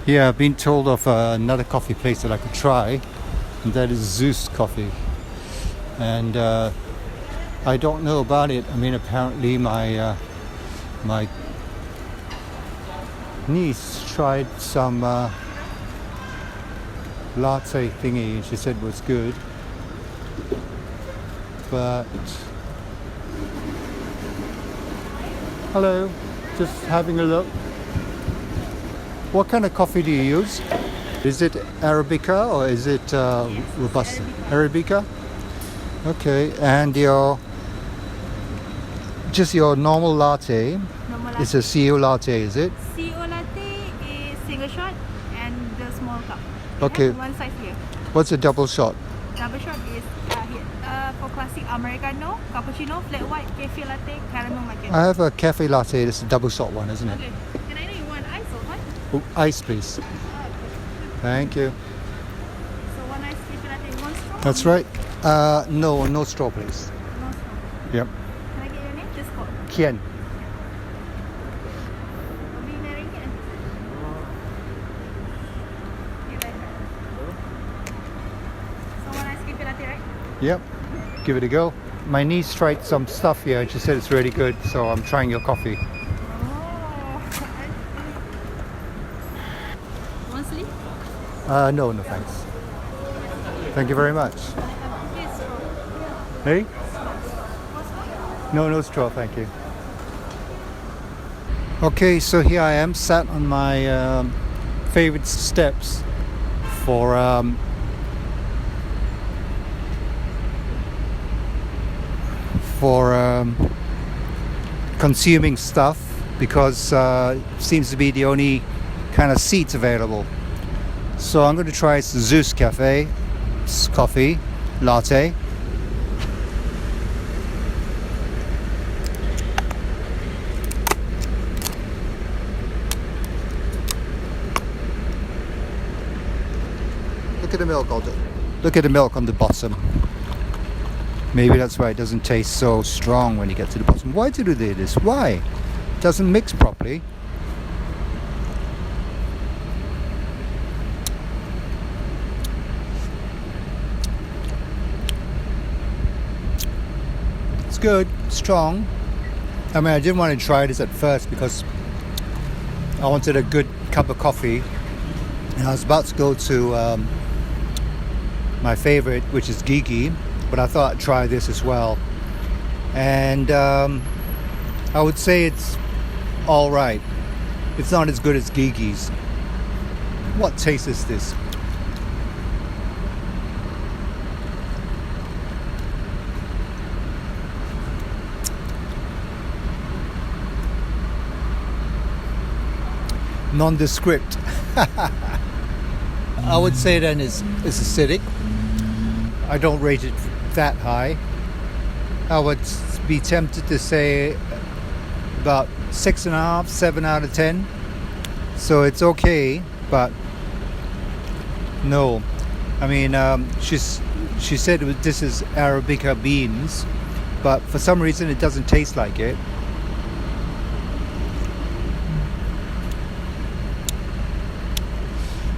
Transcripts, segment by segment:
Yeah, I've been told of another coffee place that I could try, and that is Zus Coffee. And I don't know about it. I mean, apparently my niece tried some latte thingy, and she said it was good. But hello, just having a look. What kind of coffee do you use? Is it Arabica or is it Robusta? Arabica? Okay, and your normal latte? Normal latte. It's a CO latte, is it? CO latte is single shot and the small cup. Okay. One size here. What's a double shot? Double shot is here. For classic Americano, cappuccino, flat white, cafe latte, caramel macchiato. I have a cafe latte. It's a double shot one, isn't it? Okay. Can I know you want ice or what? Oh, ice, please. Thank you. So one ice cafe latte, one straw? That's right. No straw, please. No straw. Yep. Can I get your name? Just call. Kian. Will be married again? You like that? So one ice cafe latte, right? Yep. Give it a go. My niece tried some stuff here and she said it's really good, so I'm trying your coffee. Oh, one sleeve? No, thanks. Thank you very much. Yes. Hey? No straw, thank you. Okay, so here I am, sat on my favorite steps for consuming stuff because it seems to be the only kind of seats available. So I'm going to try Zus Coffee latte. Look at the milk on Look at the milk on the bottom. Maybe that's why it doesn't taste so strong when you get to the bottom. Why do they do this? Why? It doesn't mix properly. It's good, strong. I mean, I didn't want to try this at first because I wanted a good cup of coffee. And I was about to go to my favorite, which is Gigi. But I thought I'd try this as well. And I would say it's all right. It's not as good as Gigi's. What taste is this? Nondescript. I would say then it's acidic. I don't rate it that high. I would be tempted to say about 6.5, 7 out of 10. So it's okay, but no. I mean, she said this is Arabica beans, but for some reason it doesn't taste like it.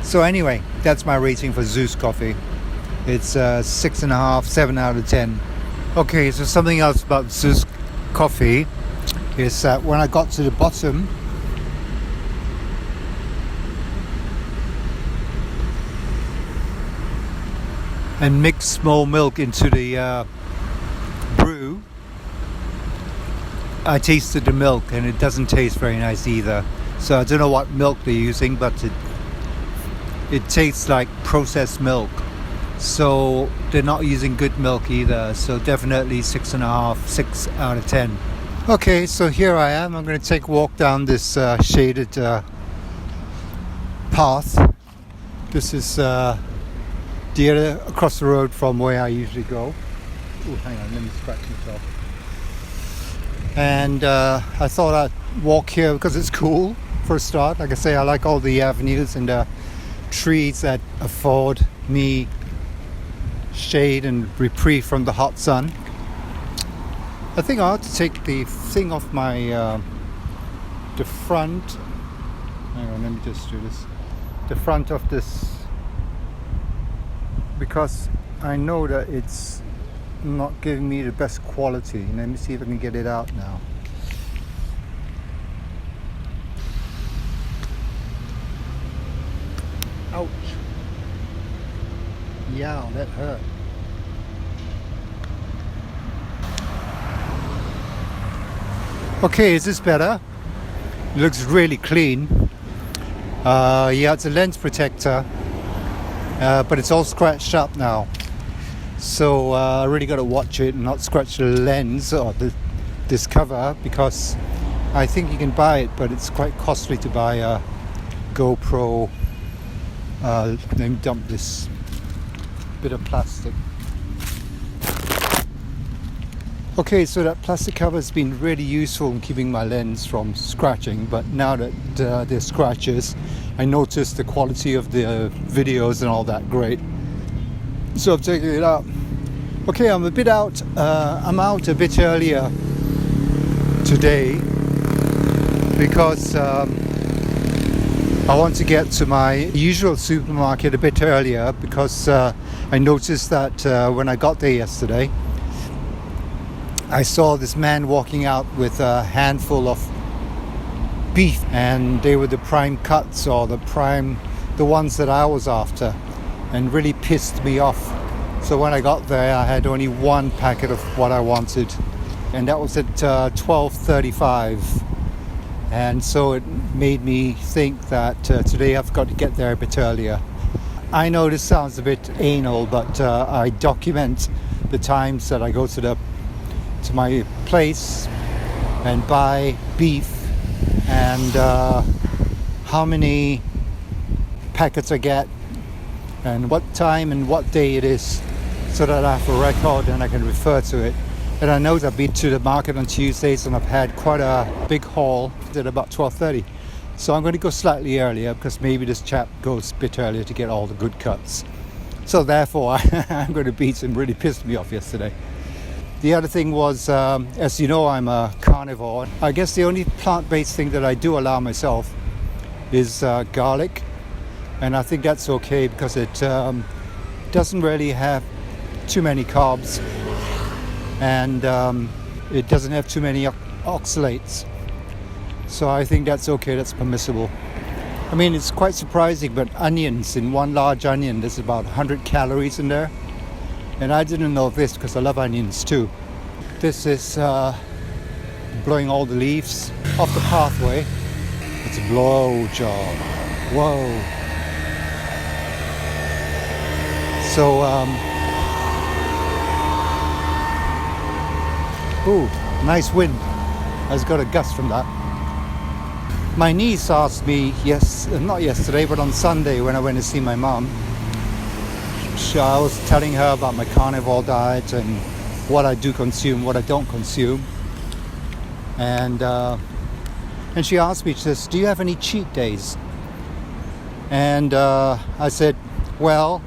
So anyway, that's my rating for Zus Coffee. It's 6.5, 7 out of 10. Okay, so something else about Zus Coffee is that when I got to the bottom, and mixed small milk into the brew, I tasted the milk and it doesn't taste very nice either. So I don't know what milk they're using, but it tastes like processed milk. So they're not using good milk either. So definitely 6.5, 6 out of 10. Okay, so here I am. I'm going to take a walk down this shaded path. This is the other across the road from where I usually go. Oh, hang on, let me scratch myself. And I thought I'd walk here because it's cool for a start. Like I say, I like all the avenues and trees that afford me shade and reprieve from the hot sun. I think I ought to take the thing off my the front. Hang on, let me just do this. the front of this because I know that it's not giving me the best quality. Let me see if I can get it out now. Ouch. Yeah, that hurt. Okay, is this better? It looks really clean. Yeah, it's a lens protector, but it's all scratched up now. So I really got to watch it and not scratch the lens or this cover, because I think you can buy it, but it's quite costly to buy a GoPro. Let me dump this bit of plastic. Okay, so that plastic cover has been really useful in keeping my lens from scratching, but now that there's scratches, I noticed the quality of the videos and all that great. So I've taken it out. Okay, I'm out a bit earlier today because I want to get to my usual supermarket a bit earlier, because I noticed that when I got there yesterday, I saw this man walking out with a handful of beef, and they were the prime cuts, or the ones that I was after, and really pissed me off. So when I got there, I had only one packet of what I wanted, and that was at 12:35. And so it made me think that today I've got to get there a bit earlier. I know this sounds a bit anal, but I document the times that I go to my place and buy beef, and how many packets I get, and what time and what day it is, so that I have a record and I can refer to it. And I know that I've been to the market on Tuesdays and I've had quite a big haul at about 12:30. So I'm going to go slightly earlier, because maybe this chap goes a bit earlier to get all the good cuts. So therefore I'm going to beat him. Really pissed me off yesterday. The other thing was, as you know, I'm a carnivore. I guess the only plant-based thing that I do allow myself is garlic. And I think that's okay, because it doesn't really have too many carbs, and it doesn't have too many oxalates. So I think that's okay, that's permissible. I mean, it's quite surprising, but onions, in one large onion, there's about 100 calories in there. And I didn't know this, because I love onions too. This is blowing all the leaves off the pathway. It's a blow job. Whoa. So, ooh, nice wind. I just got a gust from that. My niece asked me, not yesterday, but on Sunday when I went to see my mum. I was telling her about my carnivore diet and what I do consume, what I don't consume. And she asked me, she says, do you have any cheat days? And I said, well,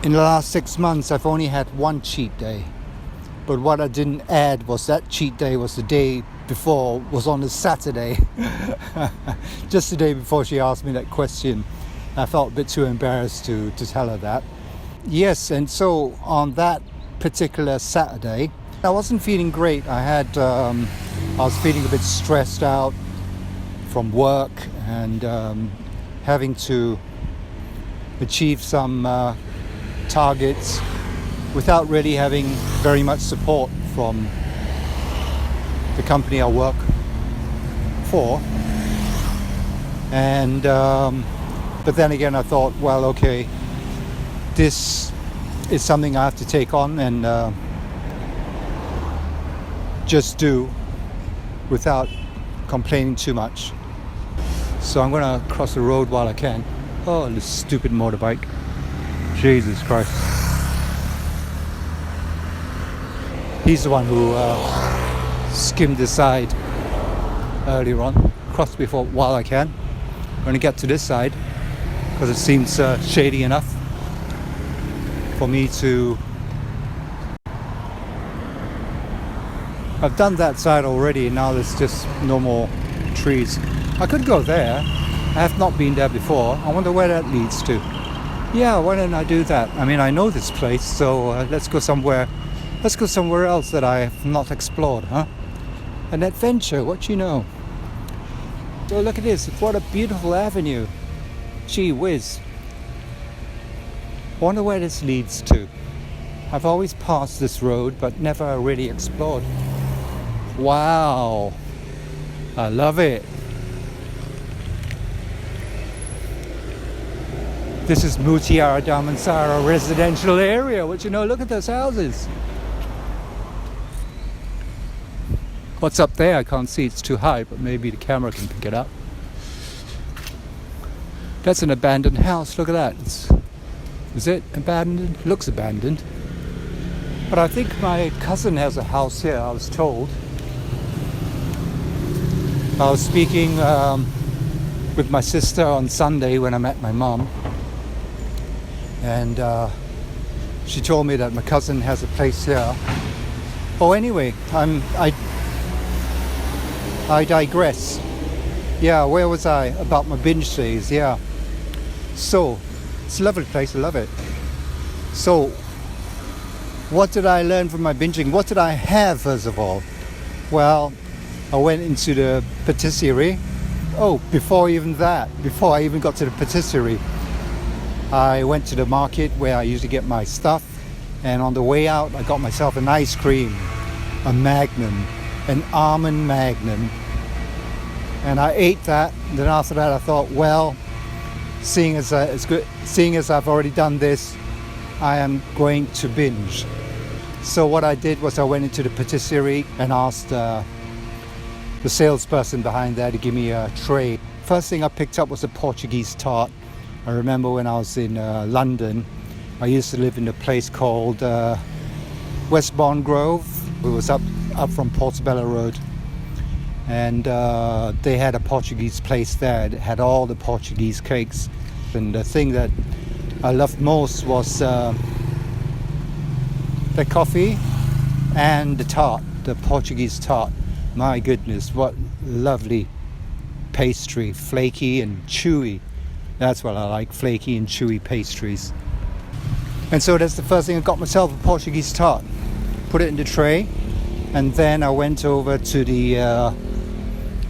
in the last 6 months, I've only had one cheat day. But what I didn't add was that cheat day was the day before, was on a Saturday. Just the day before she asked me that question. I felt a bit too embarrassed to tell her that. Yes, and so on that particular Saturday, I wasn't feeling great. I was feeling a bit stressed out from work, and having to achieve some targets without really having very much support from the company I work for. And but then again, I thought, well, okay, this is something I have to take on and just do without complaining too much. So I'm going to cross the road while I can. Oh, this stupid motorbike. Jesus Christ. He's the one who skimmed the side earlier on. Cross before while I can. I'm going to get to this side because it seems shady enough for me to... I've done that side already, and now there's just no more trees. I could go there, I have not been there before. I wonder where that leads to. Yeah, why don't I do that? I mean, I know this place, so let's go somewhere else that I have not explored, huh? An adventure, what you know? Oh, look at this, what a beautiful avenue. Gee whiz. I wonder where this leads to. I've always passed this road, but never really explored. Wow, I love it. This is Mutiara Damansara residential area, which, you know, look at those houses. What's up there? I can't see, it's too high, but maybe the camera can pick it up. That's an abandoned house, look at that. Is it abandoned? It looks abandoned. But I think my cousin has a house here, I was told. I was speaking with my sister on Sunday when I met my mum. And she told me that my cousin has a place here. Oh, anyway, I digress. Yeah, where was I? About my binge days, yeah. So, it's a lovely place, I love it. So, what did I learn from my binging? What did I have, first of all? Well, I went into the patisserie. Oh, before I even got to the patisserie, I went to the market where I usually get my stuff, and on the way out I got myself an ice cream, a Magnum, an almond Magnum, and I ate that. And then after that I thought, well, seeing as I've already done this, I am going to binge. So what I did was I went into the patisserie and asked the salesperson behind there to give me a tray. First thing I picked up was a Portuguese tart. I remember when I was in London, I used to live in a place called Westbourne Grove. It was up from Portobello Road, and they had a Portuguese place there. It had all the Portuguese cakes, and the thing that I loved most was the coffee and the tart, the Portuguese tart. My goodness, what lovely pastry, flaky and chewy. That's what I like, flaky and chewy pastries. And so that's the first thing. I got myself a Portuguese tart, put it in the tray, and then I went over to the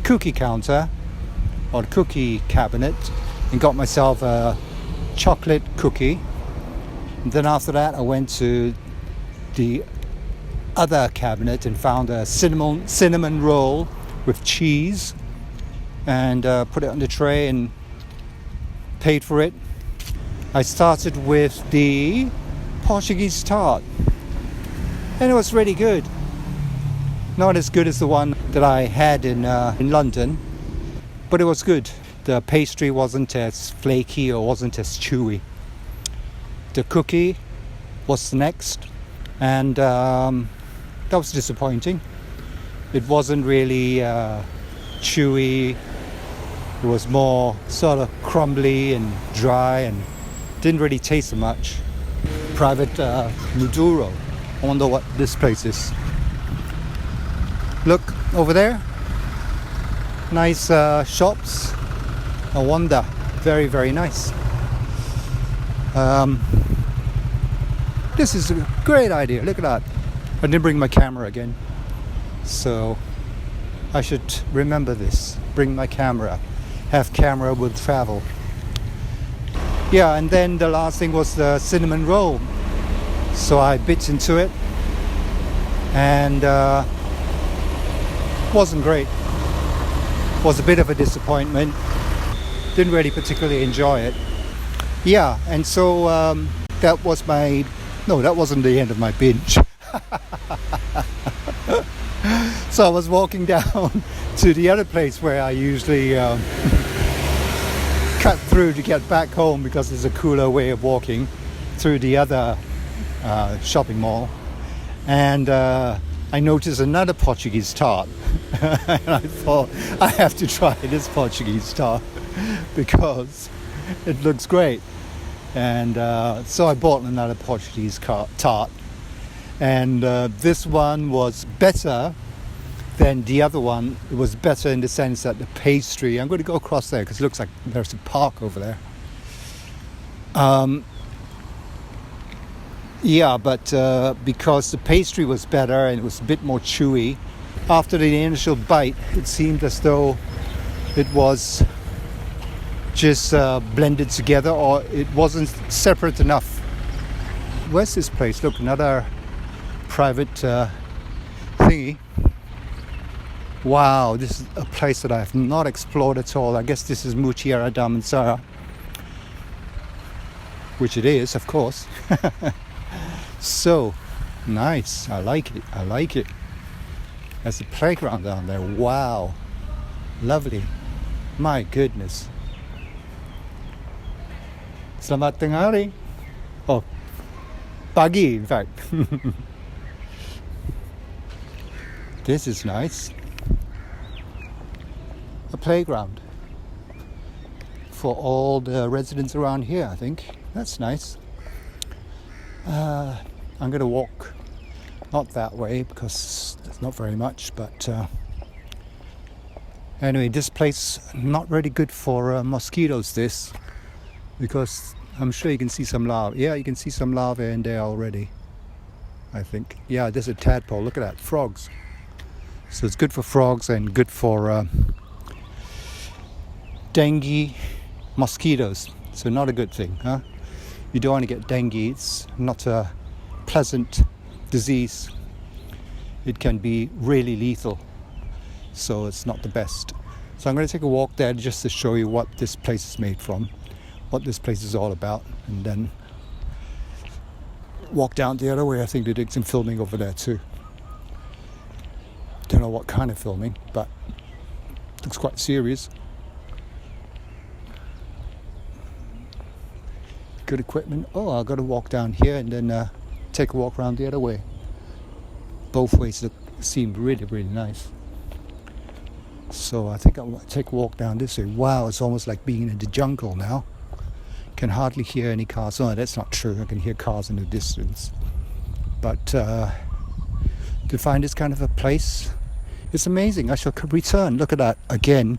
cookie counter, or the cookie cabinet, and got myself a chocolate cookie. And then after that I went to the other cabinet and found a cinnamon roll with cheese, and put it on the tray and paid for it. I started with the Portuguese tart, and it was really good. Not as good as the one that I had in London, but it was good. The pastry wasn't as flaky or wasn't as chewy. The cookie was next, and that was disappointing. It wasn't really chewy. It was more sort of crumbly and dry and didn't really taste so much. Private Maduro. I wonder what this place is. Look over there. Nice shops. I wonder. Very, very nice. This is a great idea. Look at that. I didn't bring my camera again, so I should remember this. Bring my camera. Have camera will travel. Yeah, and then the last thing was the cinnamon roll. So I bit into it, and wasn't great. Was a bit of a disappointment. Didn't really particularly enjoy it. Yeah, and so that wasn't the end of my binge. So I was walking down to the other place where I usually cut through to get back home, because there's a cooler way of walking through the other shopping mall, and I noticed another Portuguese tart. And I thought, I have to try this Portuguese tart because it looks great. And so I bought another Portuguese tart, and this one was better then the other one was better in the sense that the pastry, I'm going to go across there because it looks like there's a park over there. Yeah, but because the pastry was better and it was a bit more chewy, after the initial bite, it seemed as though it was just blended together, or it wasn't separate enough. Where's this place? Look, another private thingy. Wow, this is a place that I have not explored at all. I guess this is Mutiara Damansara, which it is, of course. So nice. I like it. There's a playground down there. Wow, lovely. My goodness. Selamat tengah hari. Oh, pagi, in fact. This is nice. A playground for all the residents around here, I think. That's nice. I'm going to walk not that way because there's not very much, but anyway, this place not really good for mosquitoes, this, because I'm sure you can see some larvae. Yeah, you can see some larvae in there already, I think. Yeah, there's a tadpole. Look at that, frogs. So it's good for frogs and good for dengue, mosquitoes. So not a good thing, huh? You don't want to get dengue. It's not a pleasant disease. It can be really lethal. So it's not the best. So I'm going to take a walk there just to show you what this place is made from, what this place is all about, and then walk down the other way. I think they did some filming over there too. Don't know what kind of filming, but it looks quite serious. Good equipment. Oh, I've got to walk down here and then take a walk around the other way. Both ways seem really, really nice. So I think I'll take a walk down this way. Wow, it's almost like being in the jungle now. Can hardly hear any cars. Oh, that's not true. I can hear cars in the distance. But to find this kind of a place, it's amazing. I shall return. Look at that. Again,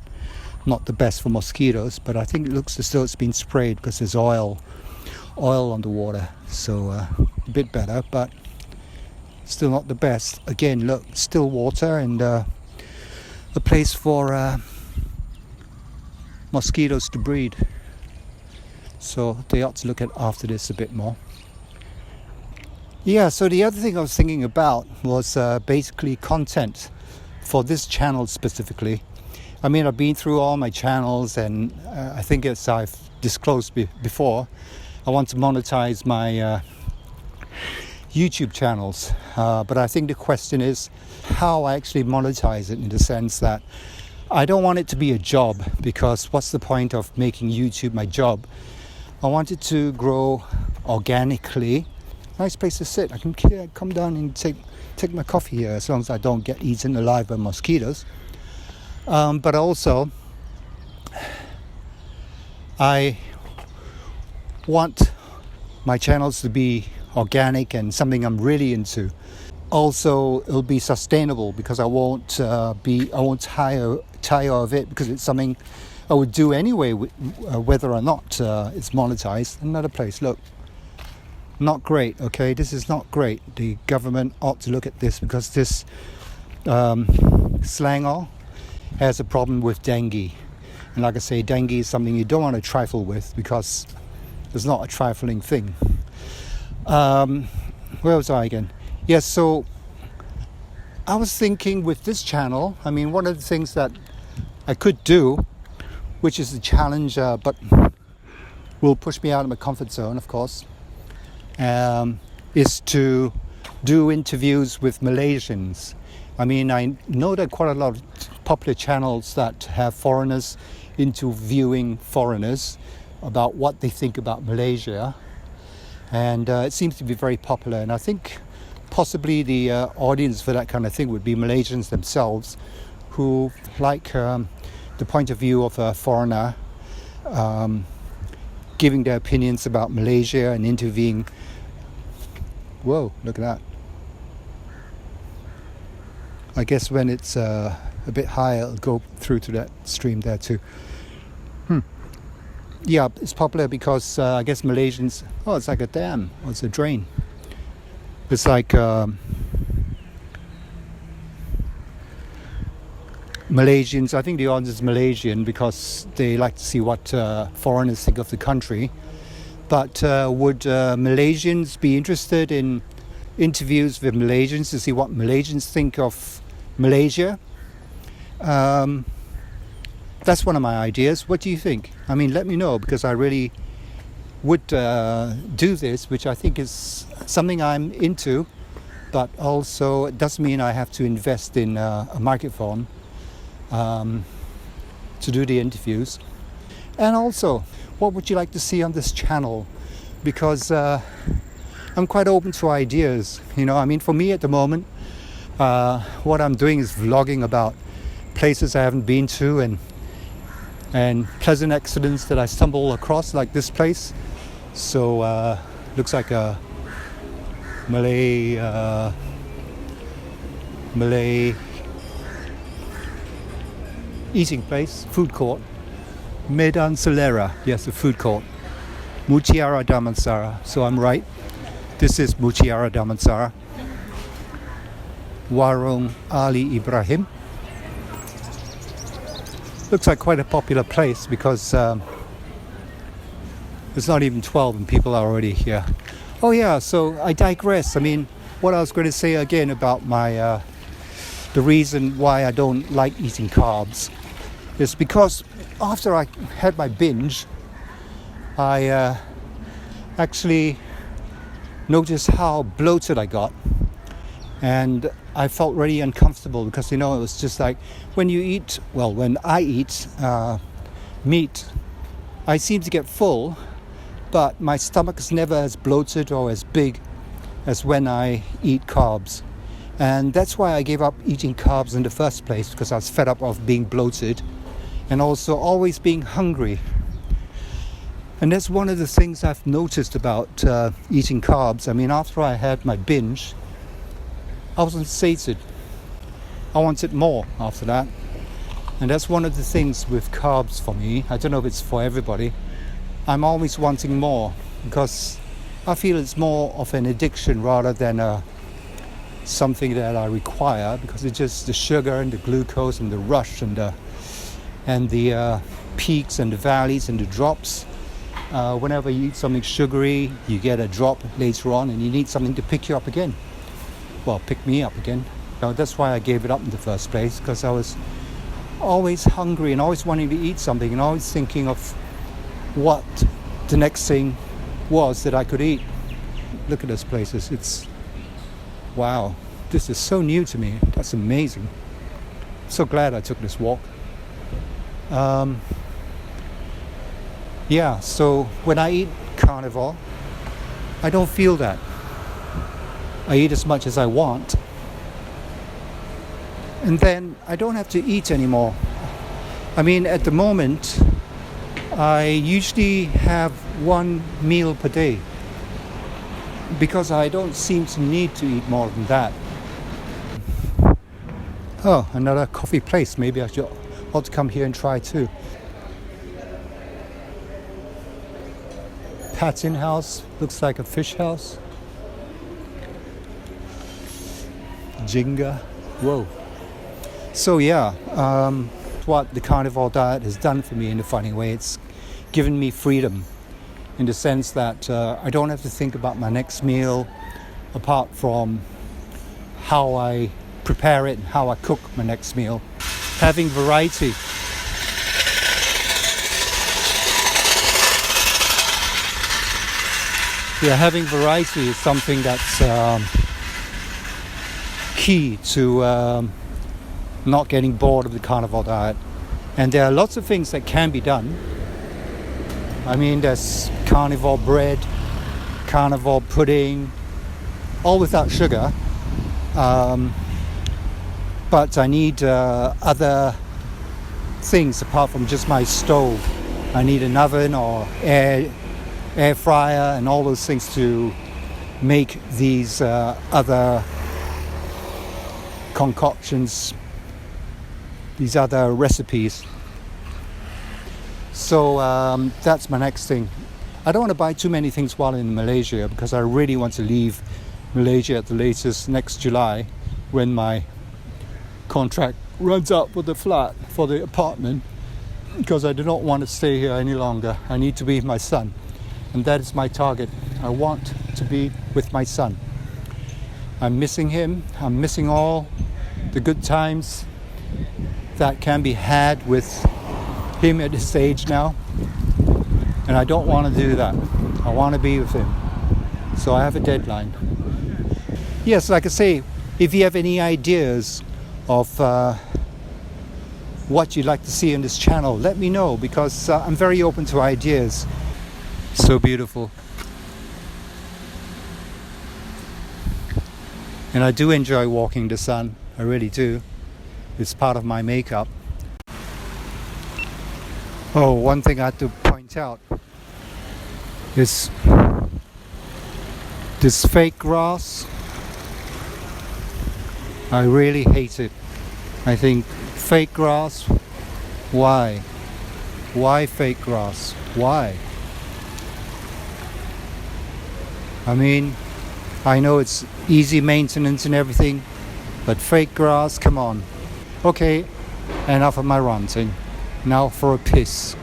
not the best for mosquitoes, but I think it looks as though it's been sprayed because there's oil on the water. So a bit better, but still not the best. Again, look, still water and a place for mosquitoes to breed. So they ought to look at after this a bit more. Yeah, so the other thing I was thinking about was basically content for this channel specifically. I mean, I've been through all my channels, and I think, as I've disclosed before, I want to monetize my YouTube channels. But I think the question is how I actually monetize it, in the sense that I don't want it to be a job, because what's the point of making YouTube my job? I want it to grow organically. Nice place to sit. I can come down and take my coffee here, as long as I don't get eaten alive by mosquitoes. But also, I want my channels to be organic and something I'm really into. Also, it'll be sustainable, because I won't tire of it, because it's something I would do anyway, whether or not it's monetized. Another place, look. Not great, okay? This is not great. The government ought to look at this, because this Selangor has a problem with dengue. And like I say, dengue is something you don't want to trifle with, because it's not a trifling thing. Where was I again? Yes, so I was thinking with this channel, I mean, one of the things that I could do, which is a challenge, but will push me out of my comfort zone, of course, is to do interviews with Malaysians. I mean, I know there are quite a lot of popular channels that have foreigners interviewing foreigners about what they think about Malaysia, and it seems to be very popular. And I think possibly the audience for that kind of thing would be Malaysians themselves, who like the point of view of a foreigner, giving their opinions about Malaysia and interviewing. Whoa, look at that. I guess when it's a bit higher, it'll go through to that stream there too. Yeah, it's popular because I guess Malaysians, it's like a dam, or it's a drain. It's like Malaysians, I think the audience is Malaysian because they like to see what foreigners think of the country. But would Malaysians be interested in interviews with Malaysians to see what Malaysians think of Malaysia? That's one of my ideas. What do you think? I mean, let me know, because I really would do this, which I think is something I'm into, but also it doesn't mean I have to invest in a microphone to do the interviews. And also, what would you like to see on this channel? Because I'm quite open to ideas. I mean, for me at the moment, what I'm doing is vlogging about places I haven't been to and pleasant accidents that I stumble across, like this place. So looks like a Malay eating place, food court. Medan Selera, yes, a food court. Mutiara Damansara, so I'm right. This is Mutiara Damansara. Warung Ali Ibrahim. Looks like quite a popular place because it's not even 12 and people are already here. Oh yeah, so I digress. I mean, what I was going to say again about my the reason why I don't like eating carbs is because after I had my binge, I actually noticed how bloated I got, and I felt really uncomfortable because it was just like when I eat meat, I seem to get full, but my stomach is never as bloated or as big as when I eat carbs. And that's why I gave up eating carbs in the first place, because I was fed up of being bloated and also always being hungry. And that's one of the things I've noticed about eating carbs. I mean, after I had my binge, I wasn't sated. I wanted more after that. And that's one of the things with carbs for me. I don't know if it's for everybody. I'm always wanting more because I feel it's more of an addiction rather than something that I require, because it's just the sugar and the glucose and the rush and the peaks and the valleys and the drops. Whenever you eat something sugary, you get a drop later on and you need something to pick you up again. Well, pick me up again. That's why I gave it up in the first place, because I was always hungry and always wanting to eat something and always thinking of what the next thing was that I could eat. Look at those places. It's wow. This is so new to me. That's amazing. I'm so glad I took this walk. Yeah, so when I eat carnivore, I don't feel that. I eat as much as I want. And then I don't have to eat anymore. I mean, at the moment, I usually have one meal per day because I don't seem to need to eat more than that. Oh, another coffee place. Maybe I ought to come here and try too. Patin house, looks like a fish house. Jinga, whoa. So yeah, what the carnivore diet has done for me in a funny way, it's given me freedom in the sense that I don't have to think about my next meal apart from how I prepare it and how I cook my next meal. Having variety. Yeah, having variety is something that's key to not getting bored of the carnivore diet. And there are lots of things that can be done. I mean, there's carnivore bread, carnivore pudding, all without sugar. But I need other things apart from just my stove. I need an oven or air fryer and all those things to make these other concoctions, these other recipes. So that's my next thing. I don't want to buy too many things while in Malaysia because I really want to leave Malaysia at the latest next July when my contract runs up for the flat, for the apartment, because I do not want to stay here any longer. I need to be with my son, and that is my target. I want to be with my son. I'm missing him. I'm missing all the good times that can be had with him at this age now, and I don't want to do that. I want to be with him, so I have a deadline. Yes, like I say, if you have any ideas of what you'd like to see on this channel, let me know, because I'm very open to ideas. So beautiful. And I do enjoy walking the sun, I really do. It's part of my makeup. Oh, one thing I have to point out is this fake grass. I really hate it. I think fake grass, why? Why fake grass? Why? I mean, I know it's easy maintenance and everything, but fake grass, come on. Okay, enough of my ranting. Now for a piss.